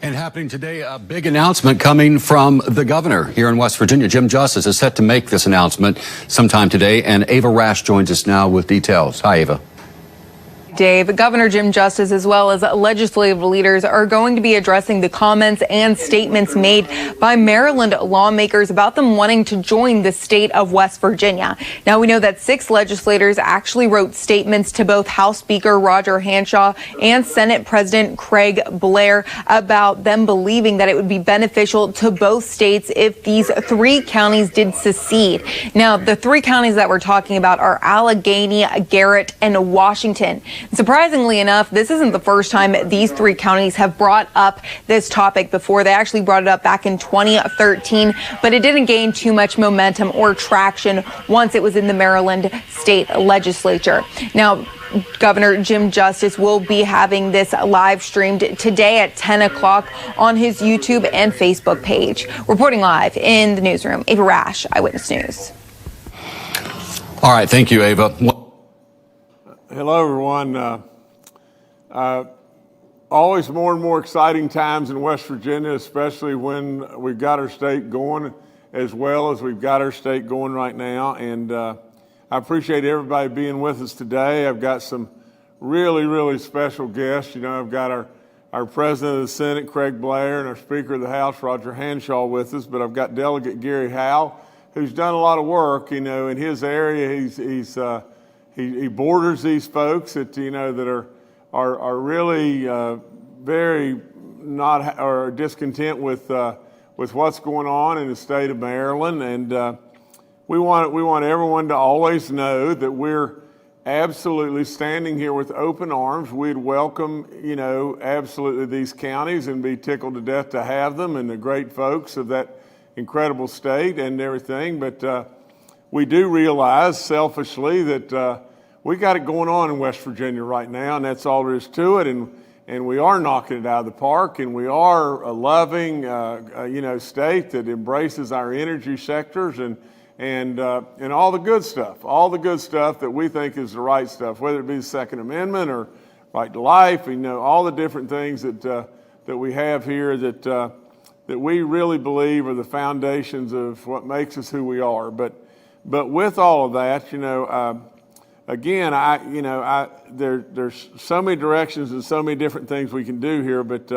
And happening today, a big announcement coming from the governor here in West Virginia. Jim Justice is set to make this announcement sometime today, and Ava Rash joins us now with details. Hi, Ava. Dave, Governor Jim Justice, as well as legislative leaders, are going to be addressing the comments and statements made by Maryland lawmakers about them wanting to join the state of West Virginia. Now, we know that 6 legislators actually wrote statements to both House Speaker Roger Hanshaw and Senate President Craig Blair about them believing that it would be beneficial to both states if these 3 counties did secede. Now, the 3 counties that we're talking about are Allegheny, Garrett, and Washington. Surprisingly enough, this isn't the first time these 3 counties have brought up this topic before. They actually brought it up back in 2013, but it didn't gain too much momentum or traction once it was in the Maryland state legislature. Now, Governor Jim Justice will be having this live streamed today at 10 o'clock on his YouTube and Facebook page. Reporting live in the newsroom, Ava Rash, Eyewitness News. All right, thank you, Ava. Hello, everyone. Always more and more exciting times in West Virginia, especially when we've got our state going as well as we've got our state going right now. And I appreciate everybody being with us today. I've got some really, really special guests. You know, I've got our President of the Senate, Craig Blair, and our Speaker of the House, Roger Hanshaw, with us. But I've got Delegate Gary Howell, who's done a lot of work, you know, in his area. He borders these folks that, you know, that are really very not or discontent with what's going on in the state of Maryland, and we want everyone to always know that we're absolutely standing here with open arms. We'd welcome, you know, absolutely these counties and be tickled to death to have them and the great folks of that incredible state and everything, but we do realize selfishly that we got it going on in West Virginia right now, and that's all there is to it. And we are knocking it out of the park, and we are a loving, you know, state that embraces our energy sectors and all the good stuff that we think is the right stuff, whether it be the Second Amendment or right to life, you know, all the different things that we have here that we really believe are the foundations of what makes us who we are. But with all of that, you know, again, there's so many directions and so many different things we can do here, but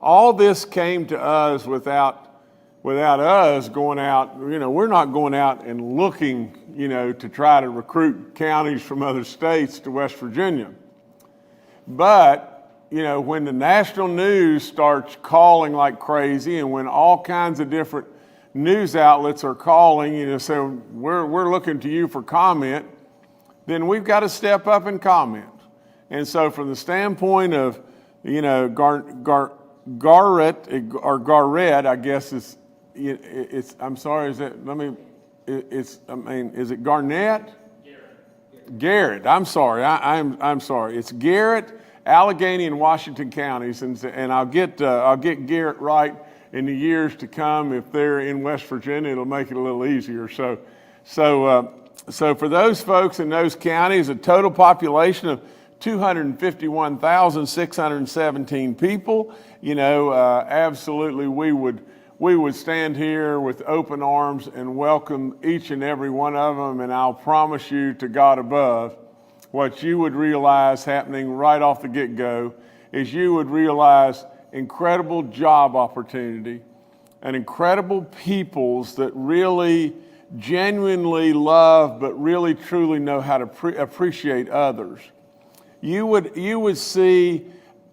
all this came to us without us going out. You know, we're not going out and looking, you know, to try to recruit counties from other states to West Virginia. But you know, when the national news starts calling like crazy, and when all kinds of different news outlets are calling, you know, so we're looking to you for comment, then we've got to step up and comment. And so from the standpoint of, you know, Garrett, I guess it's I'm sorry, is it Garnett? Garrett, I'm sorry, I'm sorry. It's Garrett, Allegheny, and Washington counties, and I'll get Garrett right in the years to come. If they're in West Virginia, it'll make it a little easier. So for those folks in those counties, a total population of 251,617 people, you know, absolutely we would stand here with open arms and welcome each and every one of them. And I'll promise you to God above, what you would realize happening right off the get-go is you would realize incredible job opportunity and incredible peoples that really genuinely love but really truly know how to appreciate others. You would see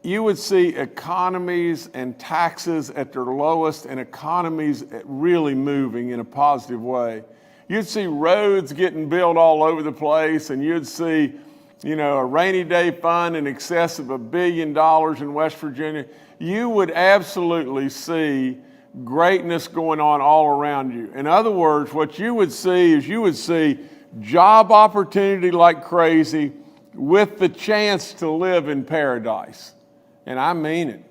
economies and taxes at their lowest and economies really moving in a positive way. You'd see roads getting built all over the place, and you'd see, you know, a rainy day fund in excess of $1 billion in West Virginia. You would absolutely see greatness going on all around you. In other words, what you would see is job opportunity like crazy with the chance to live in paradise. And I mean it.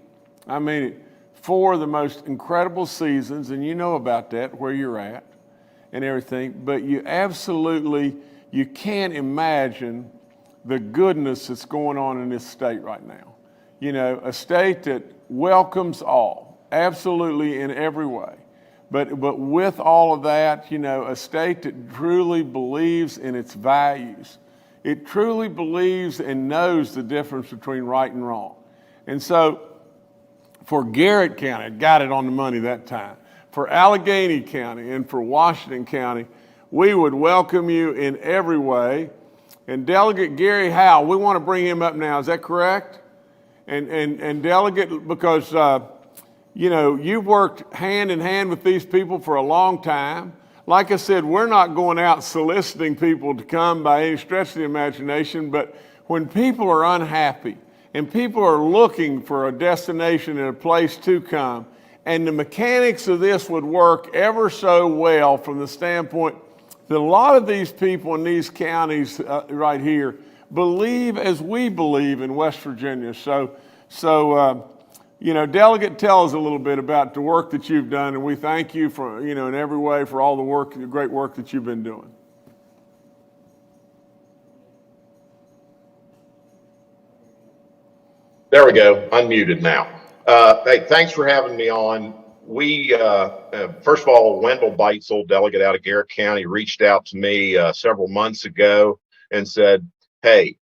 I mean it. 4 of the most incredible seasons, and you know about that, where you're at and everything, but you can't imagine the goodness that's going on in this state right now. a state that welcomes all, absolutely in every way. But with all of that, a state that truly believes in its values. It truly believes and knows the difference between right and wrong. And so for Garrett County, I got it on the money that time, for Allegheny County and for Washington County, we would welcome you in every way. And Delegate Gary Howell, we want to bring him up now, is that correct? And Delegate, because you've worked hand in hand with these people for a long time. Like I said, we're not going out soliciting people to come by any stretch of the imagination, but when people are unhappy and people are looking for a destination and a place to come, and the mechanics of this would work ever so well from the standpoint that a lot of these people in these counties right here believe as we believe in West Virginia. So Delegate, tell us a little bit about the work that you've done, and we thank you for, in every way for all the great work that you've been doing. There we go, unmuted now. Hey, thanks for having me on. We, first of all, Wendell Beitzel, delegate out of Garrett County, reached out to me several months ago and said, hey,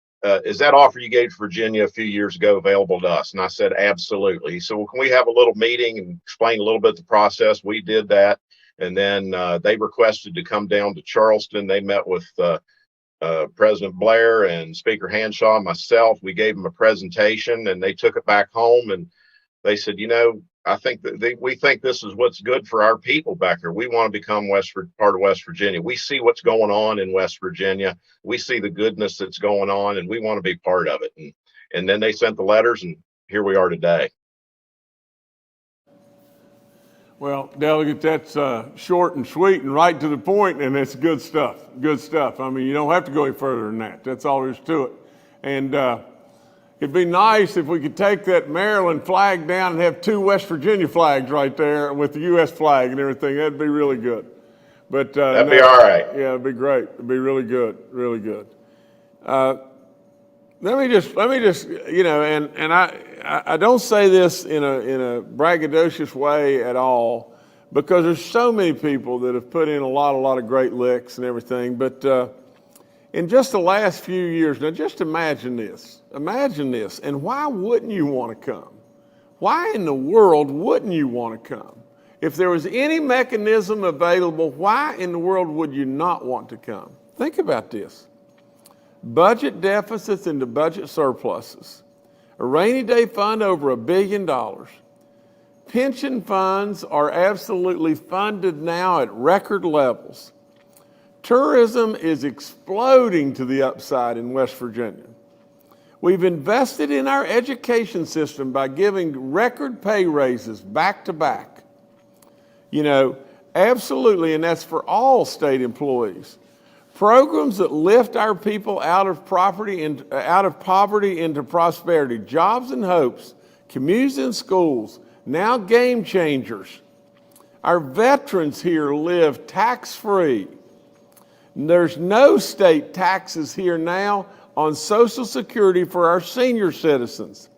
is that offer you gave to Virginia a few years ago available to us? And I said, absolutely. He said, well, can we have a little meeting and explain a little bit the process? We did that. And then they requested to come down to Charleston. They met with President Blair and Speaker Hanshaw and myself. We gave them a presentation and they took it back home and they said, I think that we think this is what's good for our people back here. We want to become part of West Virginia. We see what's going on in West Virginia. We see the goodness that's going on, and we want to be part of it. And then they sent the letters, and here we are today. Well, Delegate, that's short and sweet and right to the point, and it's good stuff. Good stuff. I mean, you don't have to go any further than that. That's all there is to it. And it'd be nice if we could take that Maryland flag down and have two West Virginia flags right there with the U.S. flag and everything. That'd be really good. But that'd be all right. Yeah, it'd be great. It'd be really good, really good. Let me just, and I don't say this in a braggadocious way at all, because there's so many people that have put in a lot of great licks and everything. But in just the last few years, now just imagine this, and why wouldn't you want to come? Why in the world wouldn't you want to come? If there was any mechanism available, why in the world would you not want to come? Think about this. Budget deficits into budget surpluses, a rainy day fund over $1 billion. Pension funds are absolutely funded now at record levels. Tourism is exploding to the upside in West Virginia. We've invested in our education system by giving record pay raises back to back. Absolutely, and that's for all state employees. Programs that lift our people out of poverty into prosperity, jobs and hopes, communities and schools, now game changers. Our veterans here live tax-free. There's no state taxes here now on Social Security for our senior citizens.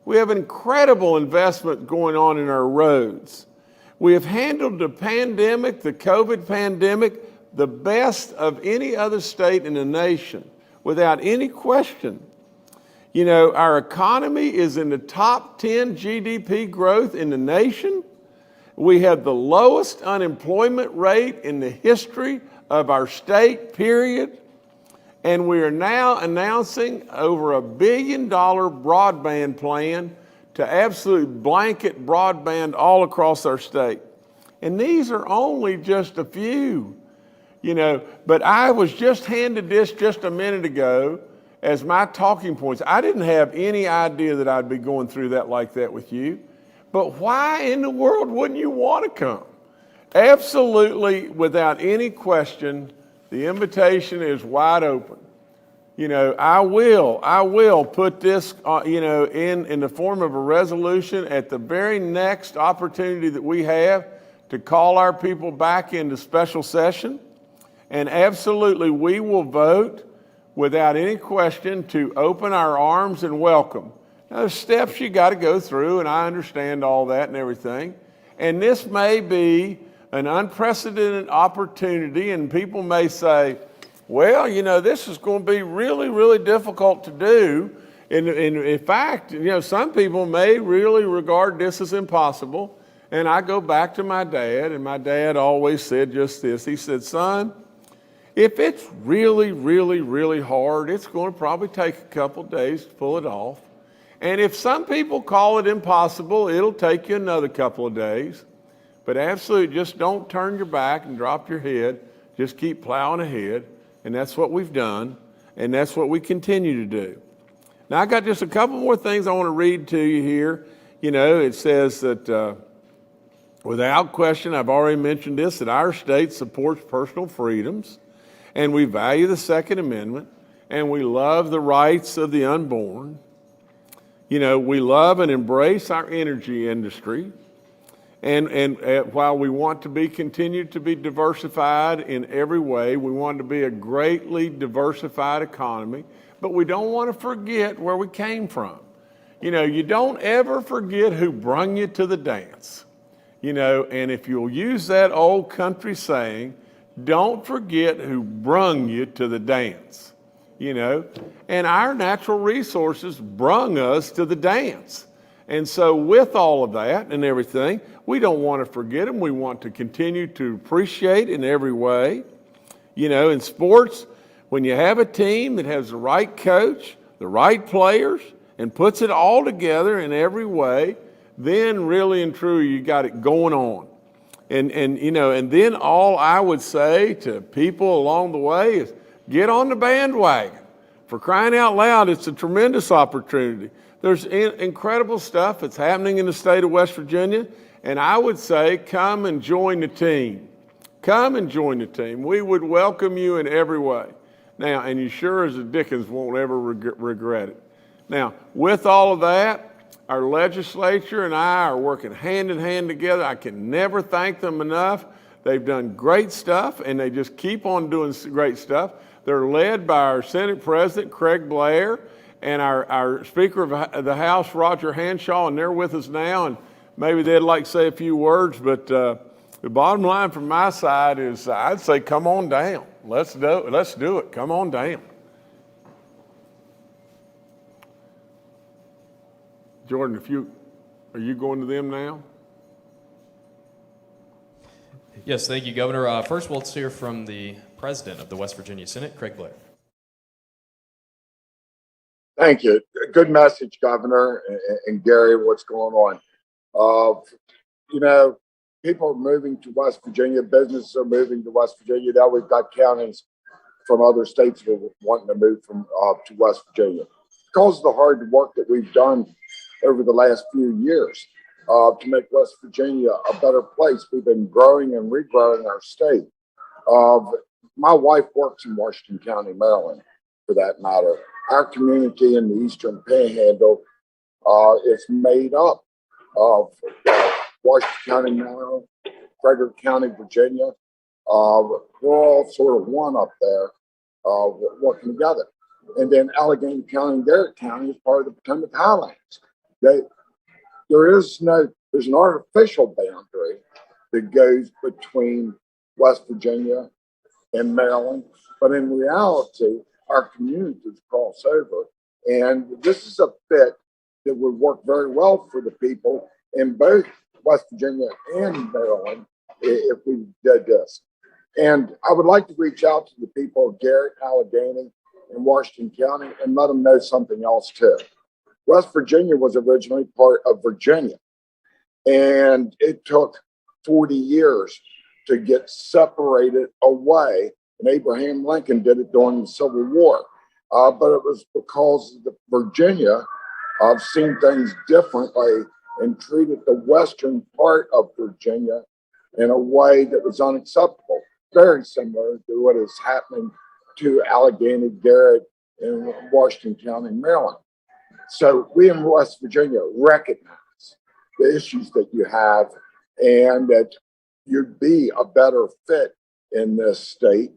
We have incredible investment going on in our roads. We have handled the pandemic, the COVID pandemic, the best of any other state in the nation, without any question. Our economy is in the top 10 GDP growth in the nation. We have the lowest unemployment rate in the history of our state, period. And we are now announcing over $1 billion broadband plan to absolutely blanket broadband all across our state. And these are only just a few, but I was just handed this just a minute ago as my talking points. I didn't have any idea that I'd be going through that like that with you. But why in the world wouldn't you want to come? Absolutely, without any question, the invitation is wide open. I will put this, in the form of a resolution at the very next opportunity that we have to call our people back into special session. And absolutely, we will vote without any question to open our arms and welcome There's steps you got to go through, and I understand all that and everything. And this may be an unprecedented opportunity, and people may say, well, you know, this is going to be really, really difficult to do. And in fact, you know, some people may really regard this as impossible. And I go back to my dad, and my dad always said just this. He said, son, if it's really, really, really hard, it's going to probably take a couple days to pull it off. And if some people call it impossible, it'll take you another couple of days. But absolutely, just don't turn your back and drop your head. Just keep plowing ahead. And that's what we've done, and that's what we continue to do. Now, I got just a couple more things I want to read to you here. You know, it says that without question, I've already mentioned this, that our state supports personal freedoms, and we value the Second Amendment, and we love the rights of the unborn. You know, we love and embrace our energy industry. And while we want to continue to be diversified in every way, we want to be a greatly diversified economy, but we don't want to forget where we came from. You know, you don't ever forget who brung you to the dance. You know, and if you'll use that old country saying, don't forget who brung you to the dance. You know, and our natural resources brung us to the dance. And so with all of that and everything, we don't want to forget them. We want to continue to appreciate in every way. You know, in sports, when you have a team that has the right coach, the right players, and puts it all together in every way, then really and truly you got it going on. And you know, and then all I would say to people along the way is, get on the bandwagon. For crying out loud, it's a tremendous opportunity. There's incredible stuff that's happening in the state of West Virginia, and I would say come and join the team. Come and join the team. We would welcome you in every way. Now, and you sure as the dickens won't ever regret it. Now, with all of that, our legislature and I are working hand in hand together. I can never thank them enough. They've done great stuff, and they just keep on doing great stuff. They're led by our Senate President, Craig Blair, and our Speaker of the House, Roger Hanshaw, and they're with us now, and maybe they'd like to say a few words, but the bottom line from my side is I'd say come on down. Let's do it. Come on down. Jordan, are you going to them now? Yes, thank you, Governor. First, let's hear from the President of the West Virginia Senate, Craig Blair. Thank you. Good message, Governor and Gary, what's going on. You know, people are moving to West Virginia. Businesses are moving to West Virginia. Now we've got counties from other states that are wanting to move to West Virginia. Because of the hard work that we've done over the last few years to make West Virginia a better place, we've been growing and regrowing our state. My wife works in Washington County, Maryland, for that matter. Our community in the Eastern Panhandle is made up of Washington County, Maryland, Frederick County, Virginia. We're all sort of one up there working together. And then Allegheny County and Garrett County is part of the Potomac Highlands. There's an artificial boundary that goes between West Virginia and Maryland, but in reality, our communities cross over. And this is a fit that would work very well for the people in both West Virginia and Maryland if we did this. And I would like to reach out to the people of Garrett, Allegheny, and Washington County and let them know something else too. West Virginia was originally part of Virginia, and it took 40 years to get separated away. And Abraham Lincoln did it during the Civil War. But it was because the Virginia seen things differently and treated the western part of Virginia in a way that was unacceptable, very similar to what is happening to Allegheny, Garrett, and Washington County, Maryland. So we in West Virginia recognize the issues that you have and that you'd be a better fit in this state.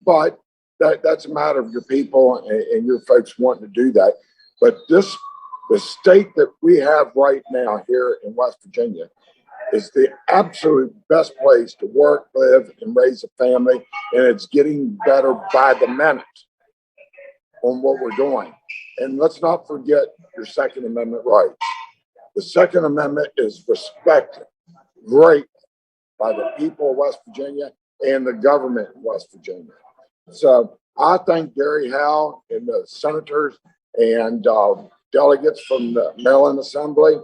But that's a matter of your people and your folks wanting to do that. But this The state that we have right now here in West Virginia is the absolute best place to work, live, and raise a family, and it's getting better by the minute on what we're doing. And let's not forget your Second Amendment rights. The Second Amendment is respected greatly by the people of West Virginia and the government of West Virginia. So I thank Gary Howe and the senators and delegates from the Maryland Assembly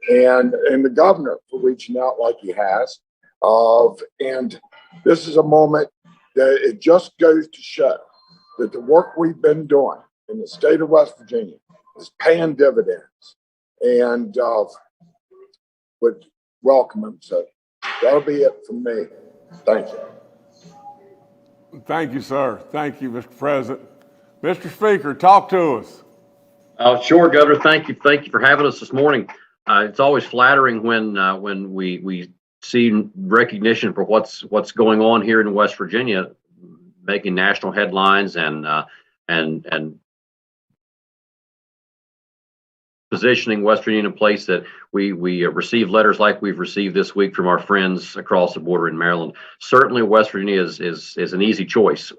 and the governor for reaching out like he has. And this is a moment that it just goes to show that the work we've been doing in the state of West Virginia is paying dividends, and would welcome him. So that'll be it from me. Thank you. Thank you, sir. Thank you, Mr. President. Mr. Speaker, talk to us. Sure, Governor. Thank you. Thank you for having us this morning. It's always flattering when we see recognition for what's going on here in West Virginia, making national headlines and positioning West Virginia in a place that we receive letters like we've received this week from our friends across the border in Maryland. Certainly, West Virginia is an easy choice.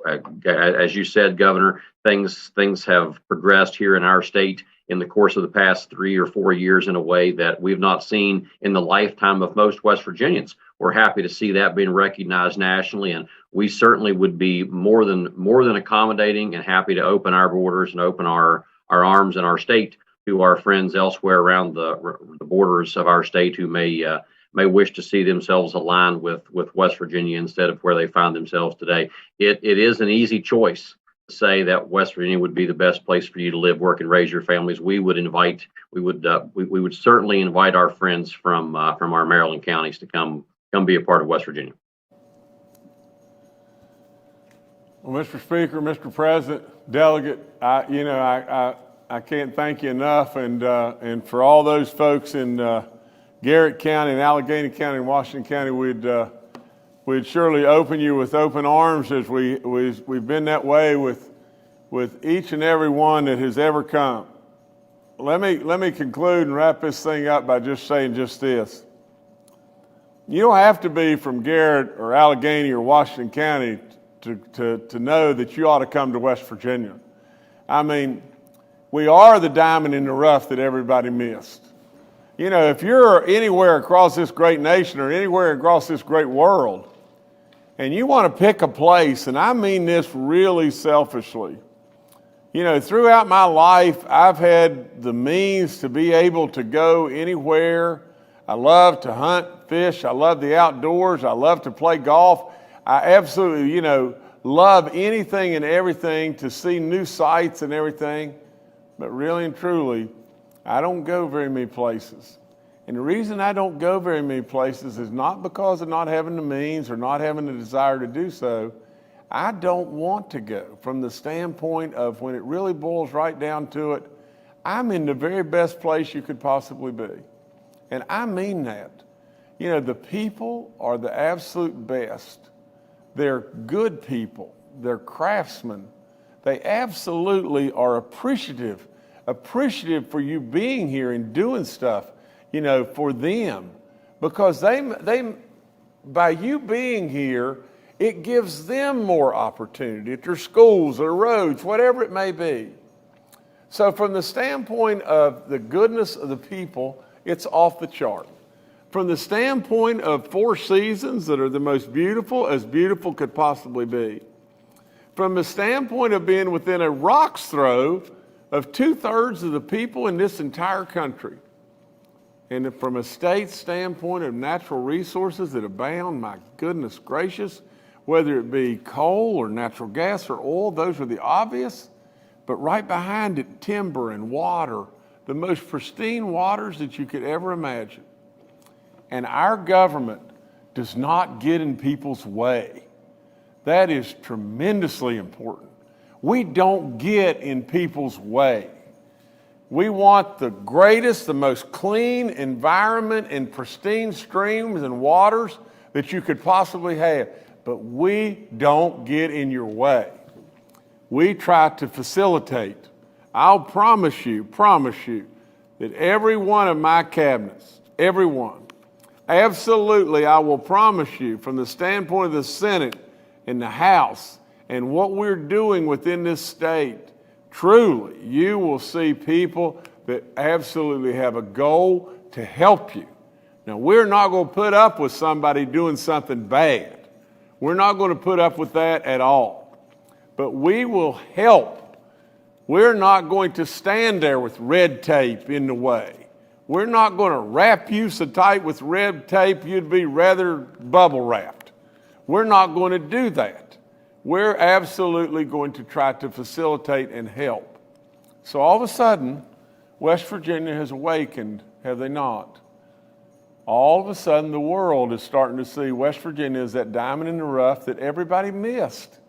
As you said, Governor, things have progressed here in our state in the course of the past 3 or 4 years in a way that we've not seen in the lifetime of most West Virginians. We're happy to see that being recognized nationally, and we certainly would be more than accommodating and happy to open our borders and open our arms and our state to our friends elsewhere around the borders of our state who may wish to see themselves aligned with West Virginia instead of where they find themselves today. It is an easy choice to say that West Virginia would be the best place for you to live, work, and raise your families. We would certainly invite our friends from our Maryland counties to come be a part of West Virginia. Well, Mr. Speaker, Mr. President, Delegate, I can't thank you enough, and for all those folks in Garrett County and Allegheny County and Washington County, we'd surely open you with open arms, as we've been that way with each and every one that has ever come. Let me conclude and wrap this thing up by just saying just this. You don't have to be from Garrett or Allegheny or Washington County to know that you ought to come to West Virginia. I mean, we are the diamond in the rough that everybody missed. You know, if you're anywhere across this great nation or anywhere across this great world, and you want to pick a place, and I mean this really selfishly, you know, throughout my life, I've had the means to be able to go anywhere. I love to hunt, fish. I love the outdoors. I love to play golf. I absolutely, love anything and everything, to see new sights and everything. But really and truly, I don't go very many places. And the reason I don't go very many places is not because of not having the means or not having the desire to do so. I don't want to go, from the standpoint of, when it really boils right down to it, I'm in the very best place you could possibly be. And I mean that. You know, the people are the absolute best. They're good people. They're craftsmen. They absolutely are appreciative for you being here and doing stuff, for them. Because they by you being here, it gives them more opportunity at their schools or roads, whatever it may be. So from the standpoint of the goodness of the people, it's off the chart. From the standpoint of 4 seasons that are the most beautiful, as beautiful could possibly be. From the standpoint of being within a rock's throw of 2/3 of the people in this entire country. And from a state standpoint of natural resources that abound, my goodness gracious, whether it be coal or natural gas or oil, those are the obvious. But right behind it, timber and water, the most pristine waters that you could ever imagine. And our government does not get in people's way. That is tremendously important. We don't get in people's way. We want the greatest, the most clean environment and pristine streams and waters that you could possibly have. But we don't get in your way. We try to facilitate. I'll promise you that every one of my cabinets, every one, absolutely, I will promise you, from the standpoint of the Senate and the House and what we're doing within this state, truly, you will see people that absolutely have a goal to help you. Now, we're not going to put up with somebody doing something bad. We're not going to put up with that at all. But we will help. We're not going to stand there with red tape in the way. We're not going to wrap you so tight with red tape you'd be rather bubble wrapped. We're not going to do that. We're absolutely going to try to facilitate and help. So all of a sudden, West Virginia has awakened, have they not? All of a sudden, the world is starting to see West Virginia as that diamond in the rough that everybody missed.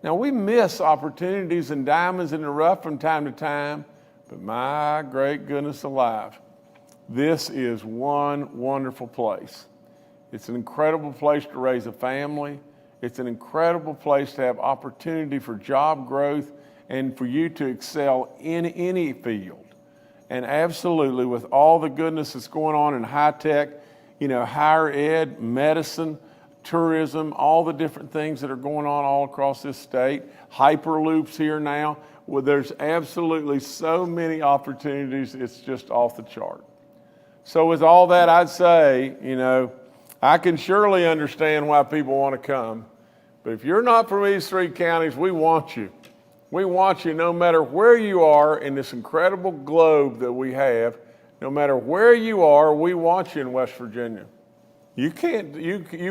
Now, we miss opportunities and diamonds in the rough from time to time, but my great goodness alive, this is one wonderful place. It's an incredible place to raise a family. It's an incredible place to have opportunity for job growth and for you to excel in any field. And absolutely, with all the goodness that's going on in high tech, higher ed, medicine, tourism, all the different things that are going on all across this state, hyperloops here now, well, there's absolutely so many opportunities, it's just off the chart. So with all that, I'd say, I can surely understand why people want to come, but if you're not from these three counties, we want you. We want you no matter where you are in this incredible globe that we have, no matter where you are, we want you in West Virginia. You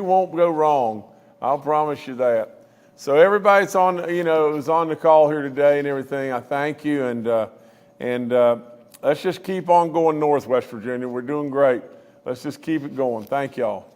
won't go wrong. I'll promise you that. So everybody that's was on the call here today and everything, I thank you. And let's just keep on going north, West Virginia. We're doing great. Let's just keep it going. Thank y'all.